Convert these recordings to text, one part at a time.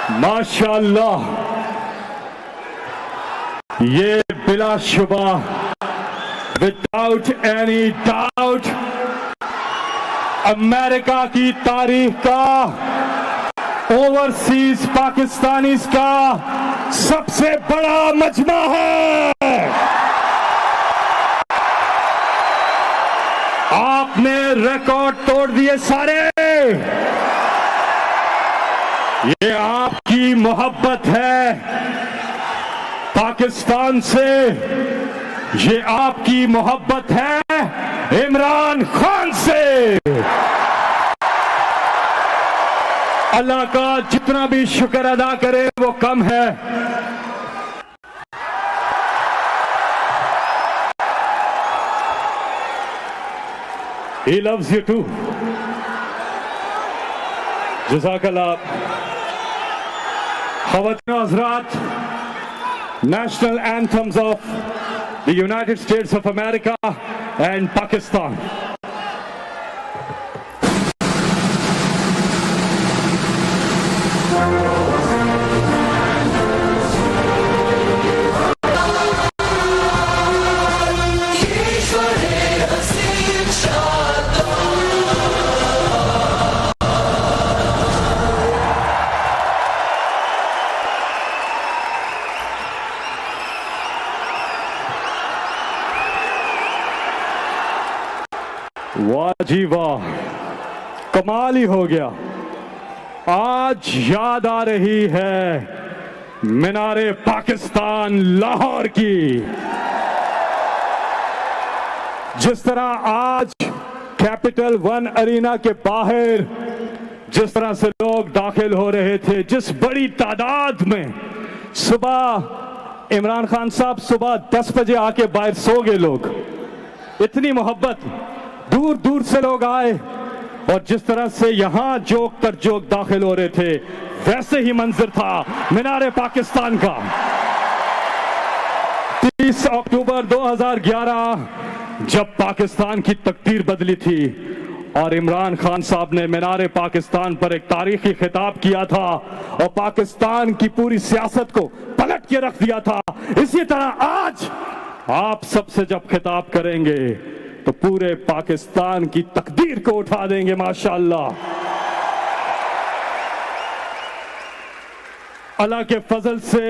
माशाअल्लाह, ये बिलाशुबा without any doubt America की तारीख का, ओवरसीज पाकिस्तानीज का सबसे बड़ा मजमा है। आपने रिकॉर्ड तोड़ दिए सारे। ये आपकी मोहब्बत है पाकिस्तान से, ये आपकी मोहब्बत है इमरान खान से। अल्लाह का जितना भी शुक्र अदा करे वो कम है। He loves you too. Jazakallah. Khawatine Hazrat, national anthems of the United States of America and Pakistan. वाह जी वाह, कमाल ही हो गया। आज याद आ रही है मीनारे पाकिस्तान लाहौर की। जिस तरह आज कैपिटल वन अरीना के बाहर जिस तरह से लोग दाखिल हो रहे थे, जिस बड़ी तादाद में सुबह इमरान खान साहब सुबह 10 बजे आके बाहर सो गए लोग, इतनी मोहब्बत, दूर दूर से लोग आए और जिस तरह से यहां जोक पर जोक दाखिल हो रहे थे, वैसे ही मंजर था मीनारे पाकिस्तान का। 30 अक्टूबर 2011 जब पाकिस्तान की तकदीर बदली थी और इमरान खान साहब ने मीनारे पाकिस्तान पर एक तारीखी खिताब किया था और पाकिस्तान की पूरी सियासत को पलट के रख दिया था। इसी तरह आज आप सबसे जब खिताब करेंगे तो पूरे पाकिस्तान की तकदीर को उठा देंगे माशाअल्लाह। अल्लाह के फजल से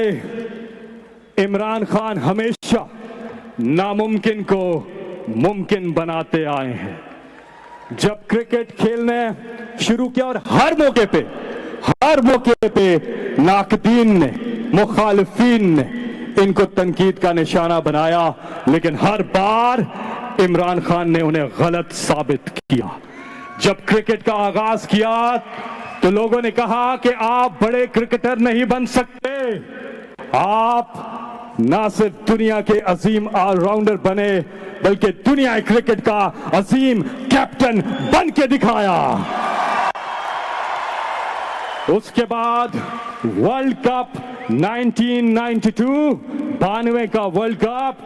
इमरान खान हमेशा नामुमकिन को मुमकिन बनाते आए हैं। जब क्रिकेट खेलने शुरू किया और हर मौके पे नाकदीन ने, मुखालिफिन ने इनको तनकीद का निशाना बनाया, लेकिन हर बार इमरान खान ने उन्हें गलत साबित किया। जब क्रिकेट का आगाज किया तो लोगों ने कहा कि आप बड़े क्रिकेटर नहीं बन सकते, आप ना सिर्फ दुनिया के अजीम ऑलराउंडर बने बल्कि दुनिया क्रिकेट का अजीम कैप्टन बन के दिखाया। उसके बाद वर्ल्ड कप 1992 92 का वर्ल्ड कप,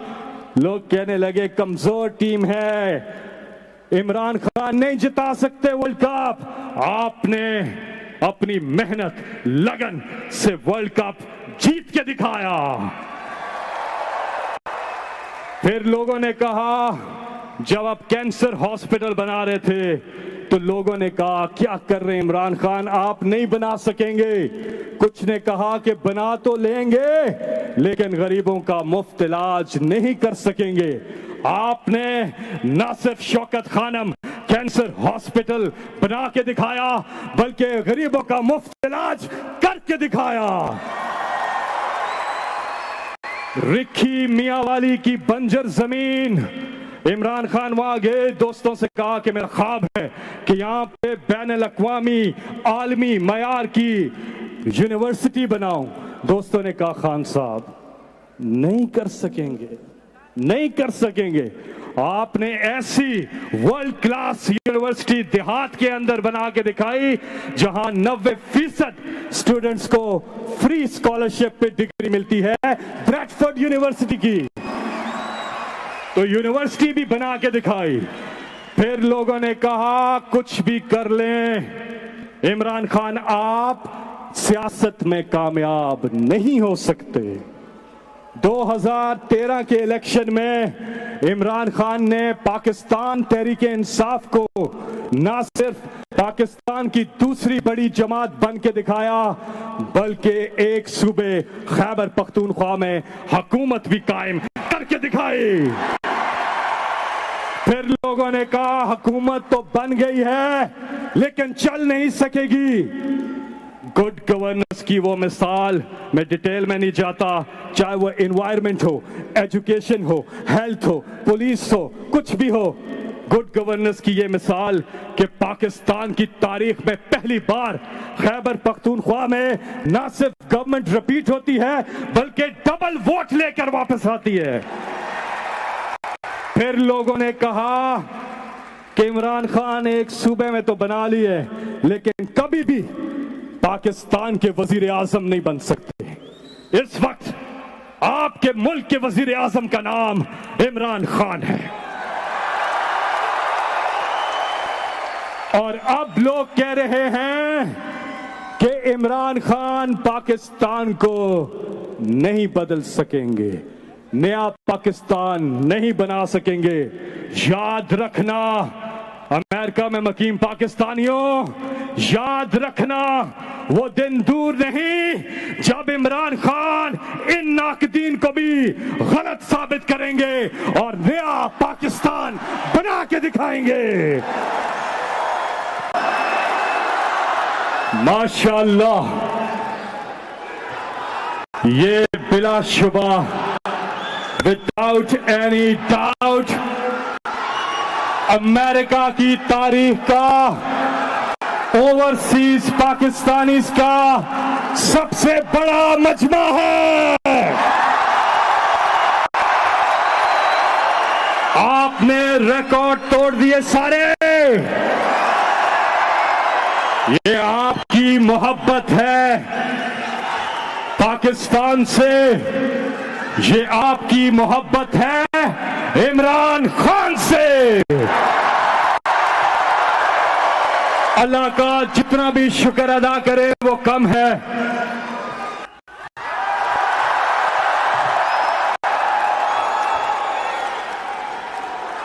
लोग कहने लगे कमजोर टीम है, इमरान खान नहीं जिता सकते वर्ल्ड कप। आपने अपनी मेहनत लगन से वर्ल्ड कप जीत के दिखाया। फिर लोगों ने कहा, जब आप कैंसर हॉस्पिटल बना रहे थे तो लोगों ने कहा क्या कर रहे हैं इमरान खान, आप नहीं बना सकेंगे। कुछ ने कहा कि बना तो लेंगे लेकिन गरीबों का मुफ्त इलाज नहीं कर सकेंगे। आपने न सिर्फ शौकत खानम कैंसर हॉस्पिटल बना के दिखाया बल्कि गरीबों का मुफ्त इलाज करके दिखाया। रिक्की मियांवाली की बंजर जमीन, इमरान खान वहां गए, दोस्तों से कहा कि मेरा ख्वाब है कि यहाँ पे बैनुल अक़वामी आलमी मयार की यूनिवर्सिटी बनाऊं। दोस्तों ने कहा खान साहब नहीं कर सकेंगे, नहीं कर सकेंगे। आपने ऐसी वर्ल्ड क्लास यूनिवर्सिटी देहात के अंदर बना के दिखाई जहां 90% स्टूडेंट्स को फ्री स्कॉलरशिप पे डिग्री मिलती है, ब्रैडफोर्ड यूनिवर्सिटी की। तो यूनिवर्सिटी भी बना के दिखाई। फिर लोगों ने कहा कुछ भी कर लें इमरान खान, आप सियासत में कामयाब नहीं हो सकते। 2013 के इलेक्शन में इमरान खान ने पाकिस्तान तहरीक इंसाफ को न सिर्फ पाकिस्तान की दूसरी बड़ी जमात बन के दिखाया, बल्कि एक सूबे खैबर पख्तूनख्वा में हुकूमत भी कायम करके दिखाई। फिर लोगों ने कहा हुकूमत तो बन गई है लेकिन चल नहीं सकेगी। गुड गवर्नेंस की वो मिसाल, मैं डिटेल में नहीं जाता, चाहे वो एनवायरनमेंट हो, एजुकेशन हो, हेल्थ हो, पुलिस हो, कुछ भी हो। गुड गवर्नेंस की ये मिसाल कि पाकिस्तान की तारीख में पहली बार खैबर पख्तूनख्वा में ना सिर्फ गवर्नमेंट रिपीट होती है बल्कि डबल वोट लेकर वापस आती है। फिर लोगों ने कहा कि इमरान खान एक सूबे में तो बना ली है लेकिन कभी भी पाकिस्तान के वजीर आजम नहीं बन सकते। इस वक्त आपके मुल्क के वजीर आजम का नाम इमरान खान है और अब लोग कह रहे हैं कि इमरान खान पाकिस्तान को नहीं बदल सकेंगे, नया पाकिस्तान नहीं बना सकेंगे। याद रखना अमेरिका में मकीम पाकिस्तानियों, याद रखना वो दिन दूर नहीं जब इमरान खान इन नाकदीन को भी गलत साबित करेंगे और नया पाकिस्तान बना के दिखाएंगे। माशाअल्लाह, ये बिलाशुबा विदाउट एनी डाउट अमेरिका की तारीख का, ओवरसीज पाकिस्तानीज का सबसे बड़ा मजमा है। आपने रिकॉर्ड तोड़ दिए सारे। ये आपकी मोहब्बत है पाकिस्तान से, ये आपकी मोहब्बत है इमरान खान से। अल्लाह का जितना भी शुक्र अदा करे वो कम है।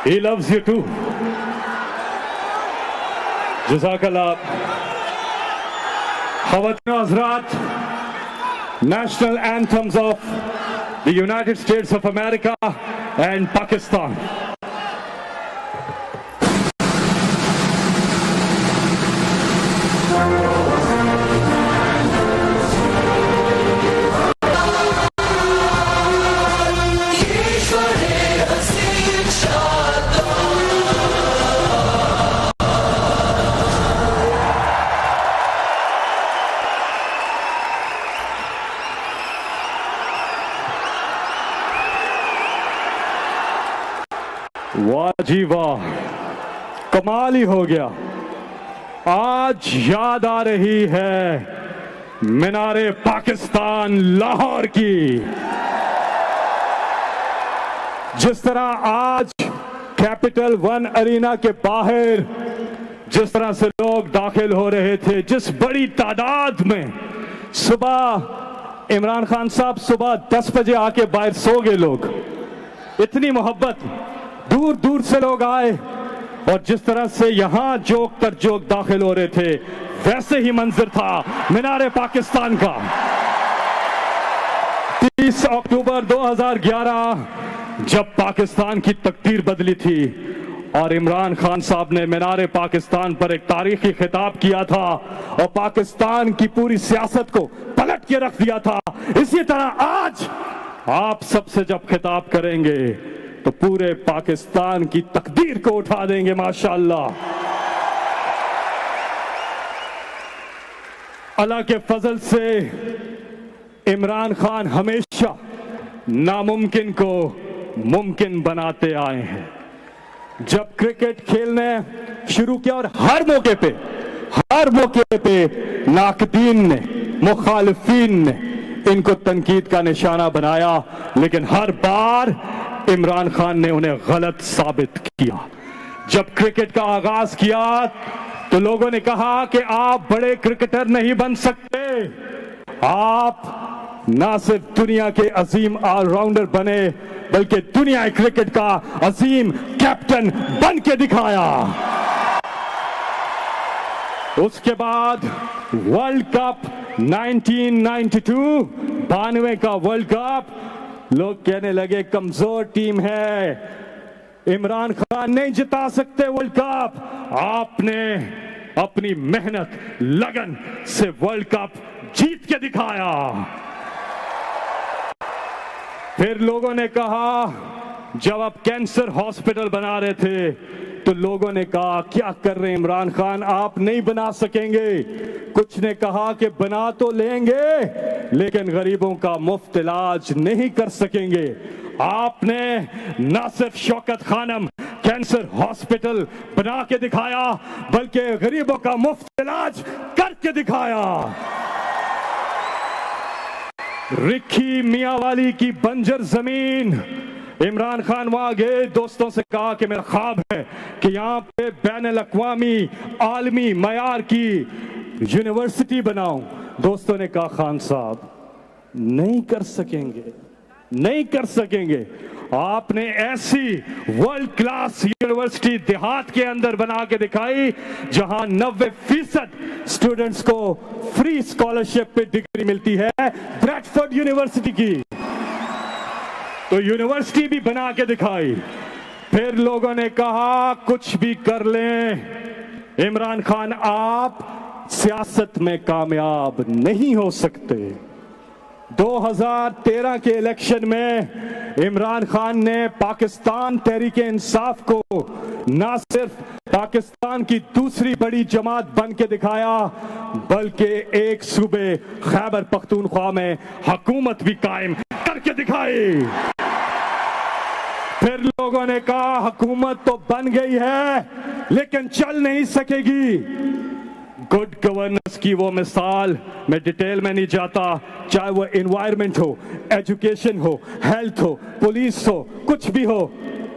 He loves you too. जज़ाकल्लाह। ख़वातीन हज़रात, national anthems of the United States of America and Pakistan. वाह जी वाह, कमाल ही हो गया। आज याद आ रही है मीनारे पाकिस्तान लाहौर की। जिस तरह आज कैपिटल वन अरीना के बाहर जिस तरह से लोग दाखिल हो रहे थे, जिस बड़ी तादाद में सुबह इमरान खान साहब सुबह 10 बजे आके बाहर सो गए लोग, इतनी मोहब्बत, दूर दूर से लोग आए और जिस तरह से यहां जोक पर जोक दाखिल हो रहे थे वैसे ही मंजर था मीनारे पाकिस्तान का। 30 अक्टूबर 2011 जब पाकिस्तान की तकदीर बदली थी और इमरान खान साहब ने मीनारे पाकिस्तान पर एक तारीखी खिताब किया था और पाकिस्तान की पूरी सियासत को पलट के रख दिया था। इसी तरह आज आप सबसे जब खिताब करेंगे तो पूरे पाकिस्तान की तकदीर को उठा देंगे माशाअल्लाह। अल्लाह के फजल से इमरान खान हमेशा नामुमकिन को मुमकिन बनाते आए हैं। जब क्रिकेट खेलने शुरू किया और हर मौके पे नाकदीन ने, मुखालिफिन ने इनको तनकीद का निशाना बनाया, लेकिन हर बार इमरान खान ने उन्हें गलत साबित किया। जब क्रिकेट का आगाज किया तो लोगों ने कहा कि आप बड़े क्रिकेटर नहीं बन सकते, आप ना सिर्फ दुनिया के अजीम ऑलराउंडर बने बल्कि दुनिया क्रिकेट का अजीम कैप्टन बन के दिखाया। उसके बाद वर्ल्ड कप 1992 92 का वर्ल्ड कप, लोग कहने लगे कमजोर टीम है, इमरान खान नहीं जिता सकते वर्ल्ड कप। आपने अपनी मेहनत लगन से वर्ल्ड कप जीत के दिखाया। फिर लोगों ने कहा, जब आप कैंसर हॉस्पिटल बना रहे थे तो लोगों ने कहा क्या कर रहे हैं इमरान खान, आप नहीं बना सकेंगे। कुछ ने कहा कि बना तो लेंगे लेकिन गरीबों का मुफ्त इलाज नहीं कर सकेंगे। आपने न सिर्फ शौकत खानम कैंसर हॉस्पिटल बना के दिखाया बल्कि गरीबों का मुफ्त इलाज करके दिखाया। रिक्की मियावाली की बंजर जमीन, इमरान खान वहां गए, दोस्तों से कहा कि मेरा ख्वाब है कि यहाँ पे बैनुल अक़वामी आलमी मयार की यूनिवर्सिटी बनाऊं। दोस्तों ने कहा खान साहब नहीं कर सकेंगे, नहीं कर सकेंगे। आपने ऐसी वर्ल्ड क्लास यूनिवर्सिटी देहात के अंदर बना के दिखाई जहां 90% स्टूडेंट्स को फ्री स्कॉलरशिप पे डिग्री मिलती है, ब्रैडफोर्ड यूनिवर्सिटी की। तो यूनिवर्सिटी भी बना के दिखाई। फिर लोगों ने कहा कुछ भी कर लें इमरान खान, आप सियासत में कामयाब नहीं हो सकते। 2013 के इलेक्शन में इमरान खान ने पाकिस्तान तहरीक इंसाफ को न सिर्फ पाकिस्तान की दूसरी बड़ी जमात बन के दिखाया बल्कि एक सूबे खैबर पख्तूनख्वा में हुकूमत भी कायम करके दिखाई। फिर लोगों ने कहा हुकूमत तो बन गई है लेकिन चल नहीं सकेगी। गुड गवर्नेंस की वो मिसाल, मैं डिटेल में नहीं जाता, चाहे वो एनवायरनमेंट हो, एजुकेशन हो, हेल्थ हो, पुलिस हो, कुछ भी हो।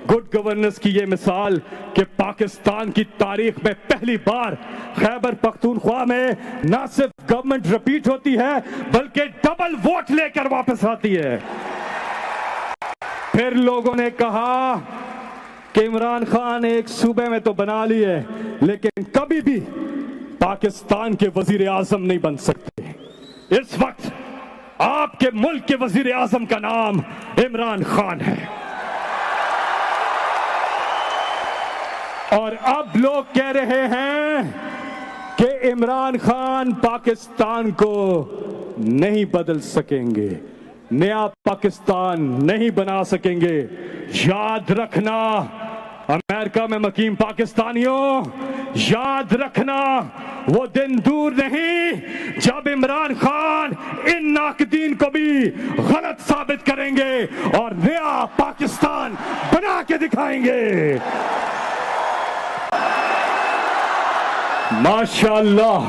गुड गवर्नेंस की ये मिसाल कि पाकिस्तान की तारीख में पहली बार खैबर पख्तूनख्वा में ना सिर्फ गवर्नमेंट रिपीट होती है बल्कि डबल वोट लेकर वापस आती है। फिर लोगों ने कहा कि इमरान खान एक सूबे में तो बना ली है लेकिन कभी भी पाकिस्तान के वजीर आजम नहीं बन सकते। इस वक्त आपके मुल्क के वजीर आजम का नाम इमरान खान है। और अब लोग कह रहे हैं कि इमरान खान पाकिस्तान को नहीं बदल सकेंगे, नया पाकिस्तान नहीं बना सकेंगे। याद रखना अमेरिका में मकीम पाकिस्तानियों, याद रखना वो दिन दूर नहीं जब इमरान खान इन नाकदीन को भी गलत साबित करेंगे और नया पाकिस्तान बना के दिखाएंगे। माशाअल्लाह,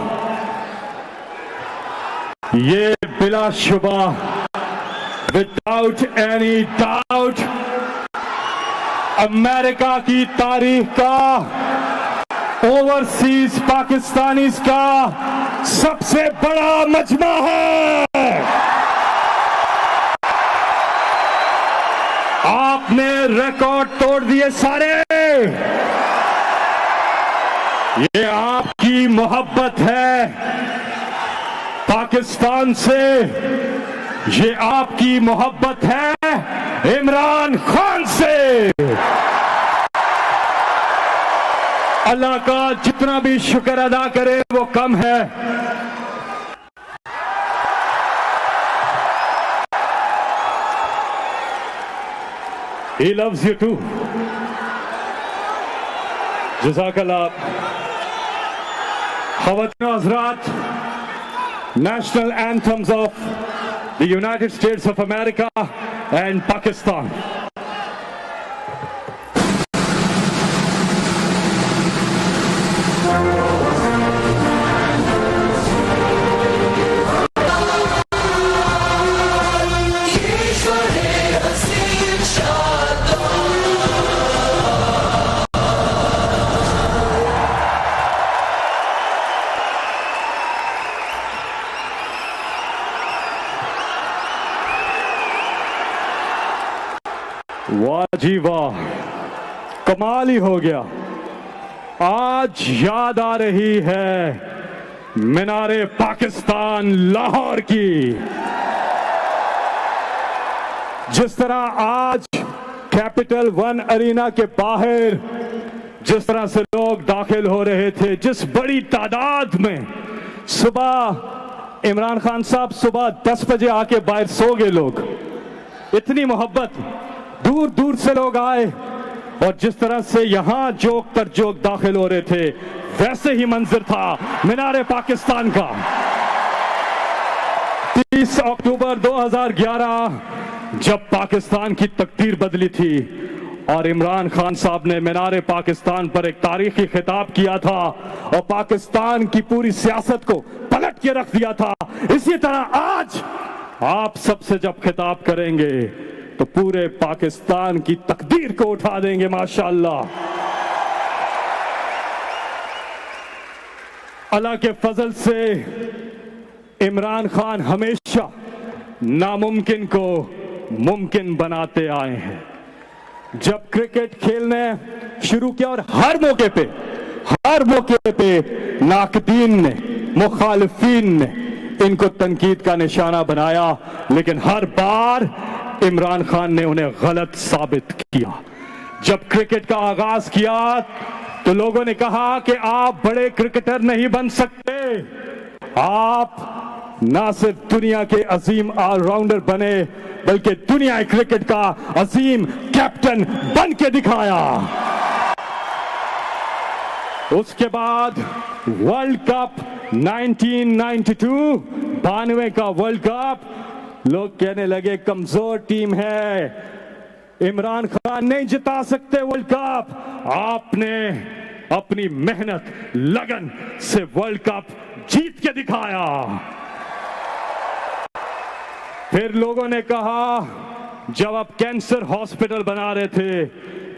ये बिलाशुबा विदाउट एनी डाउट अमेरिका की तारीख का, ओवरसीज पाकिस्तानीज का सबसे बड़ा मजमा है। आपने रिकॉर्ड तोड़ दिए सारे। ये आपकी मोहब्बत है पाकिस्तान से, ये आपकी मोहब्बत है इमरान खान से। अल्लाह का जितना भी शुक्र अदा करे वो कम है। He loves you too. जज़ाकल्लाह। ख़वातीन हज़रात, national anthems of the United States of America and Pakistan. वाह जी वाह, कमाल ही हो गया। आज याद आ रही है मीनारे पाकिस्तान लाहौर की। जिस तरह आज कैपिटल वन अरीना के बाहर जिस तरह से लोग दाखिल हो रहे थे, जिस बड़ी तादाद में सुबह इमरान खान साहब सुबह 10 बजे आके बाहर सो गए लोग, इतनी मोहब्बत, दूर दूर से लोग आए और जिस तरह से यहां जोक तर जोक दाखिल हो रहे थे, वैसे ही मंजर था मीनारे पाकिस्तान का। 30 अक्टूबर 2011 जब पाकिस्तान की तकदीर बदली थी और इमरान खान साहब ने मीनारे पाकिस्तान पर एक तारीखी खिताब किया था और पाकिस्तान की पूरी सियासत को पलट के रख दिया था। इसी तरह आज आप सबसे जब खिताब करेंगे तो पूरे पाकिस्तान की तकदीर को उठा देंगे माशाअल्लाह। अल्लाह के फजल से इमरान खान हमेशा नामुमकिन को मुमकिन बनाते आए हैं। जब क्रिकेट खेलने शुरू किया और हर मौके पे नाकदीन ने, मुखालिफिन ने इनको तनकीद का निशाना बनाया, लेकिन हर बार इमरान खान ने उन्हें गलत साबित किया। जब क्रिकेट का आगाज किया तो लोगों ने कहा कि आप बड़े क्रिकेटर नहीं बन सकते, आप ना सिर्फ दुनिया के अजीम ऑलराउंडर बने बल्कि दुनिया क्रिकेट का अजीम कैप्टन बन के दिखाया। उसके बाद वर्ल्ड कप 1992 92 का वर्ल्ड कप, लोग कहने लगे कमजोर टीम है, इमरान खान नहीं जिता सकते वर्ल्ड कप। आपने अपनी मेहनत लगन से वर्ल्ड कप जीत के दिखाया। फिर लोगों ने कहा, जब आप कैंसर हॉस्पिटल बना रहे थे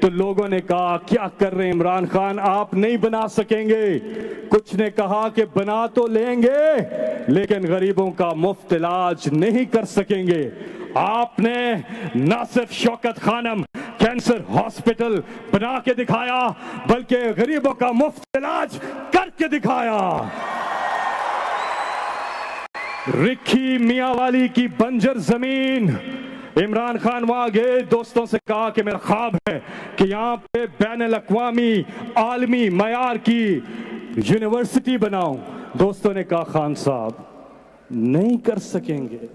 तो लोगों ने कहा क्या कर रहे हैं इमरान खान, आप नहीं बना सकेंगे। कुछ ने कहा कि बना तो लेंगे लेकिन गरीबों का मुफ्त इलाज नहीं कर सकेंगे। आपने न सिर्फ शौकत खानम कैंसर हॉस्पिटल बना के दिखाया बल्कि गरीबों का मुफ्त इलाज करके दिखाया। रिक्की मियावाली की बंजर जमीन, इमरान खान वहां गए, दोस्तों से कहा कि मेरा ख्वाब है कि यहाँ पे बैनुल अक़वामी आलमी मयार की यूनिवर्सिटी बनाऊं। दोस्तों ने कहा खान साहब नहीं कर सकेंगे,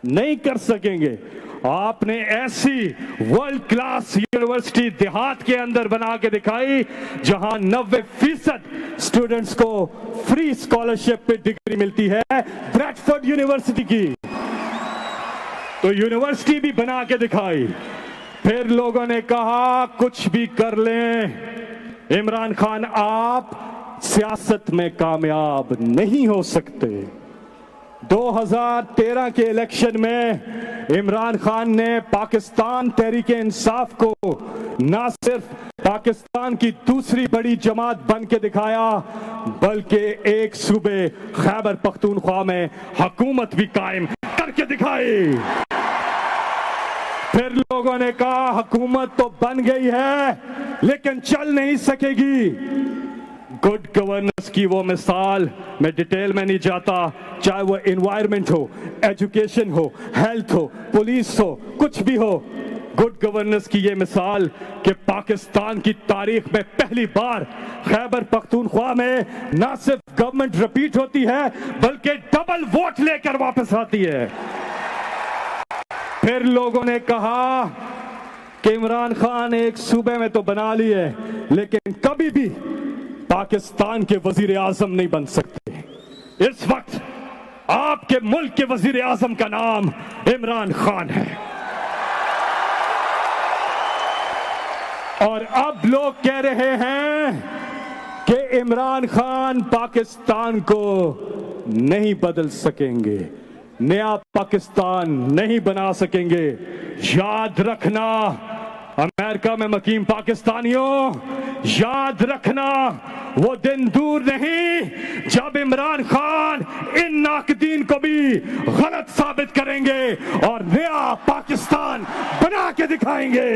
नहीं कर सकेंगे। आपने ऐसी वर्ल्ड क्लास यूनिवर्सिटी देहात के अंदर बना के दिखाई जहां 90% स्टूडेंट्स को फ्री स्कॉलरशिप पे डिग्री मिलती है, ब्रैडफोर्ड यूनिवर्सिटी की। तो यूनिवर्सिटी भी बना के दिखाई। फिर लोगों ने कहा कुछ भी कर लें इमरान खान, आप सियासत में कामयाब नहीं हो सकते। 2013 के इलेक्शन में इमरान खान ने पाकिस्तान तहरीक इंसाफ को न सिर्फ पाकिस्तान की दूसरी बड़ी जमात बन के दिखाया बल्कि एक सूबे खैबर पख्तूनख्वा में हुकूमत भी कायम करके दिखाई। फिर लोगों ने कहा हुकूमत तो बन गई है लेकिन चल नहीं सकेगी। गुड गवर्नेंस की वो मिसाल, मैं डिटेल में नहीं जाता, चाहे वो एनवायरमेंट हो, एजुकेशन हो, हेल्थ हो, पुलिस हो, कुछ भी हो, गुड गवर्नेंस की ये मिसाल कि पाकिस्तान की तारीख में पहली बार खैबर पख्तूनख्वा में ना सिर्फ गवर्नमेंट रिपीट होती है बल्कि डबल वोट लेकर वापस आती है। फिर लोगों ने कहा कि इमरान खान एक सूबे में तो बना ली है लेकिन कभी भी पाकिस्तान के वजीर आजम नहीं बन सकते। इस वक्त आपके मुल्क के वजीर आजम का नाम इमरान खान है और अब लोग कह रहे हैं कि इमरान खान पाकिस्तान को नहीं बदल सकेंगे, नया पाकिस्तान नहीं बना सकेंगे। याद रखना अमेरिका में मुकीम पाकिस्तानियों, याद रखना वो दिन दूर नहीं जब इमरान खान इन नाकदीन को भी गलत साबित करेंगे और नया पाकिस्तान बना के दिखाएंगे।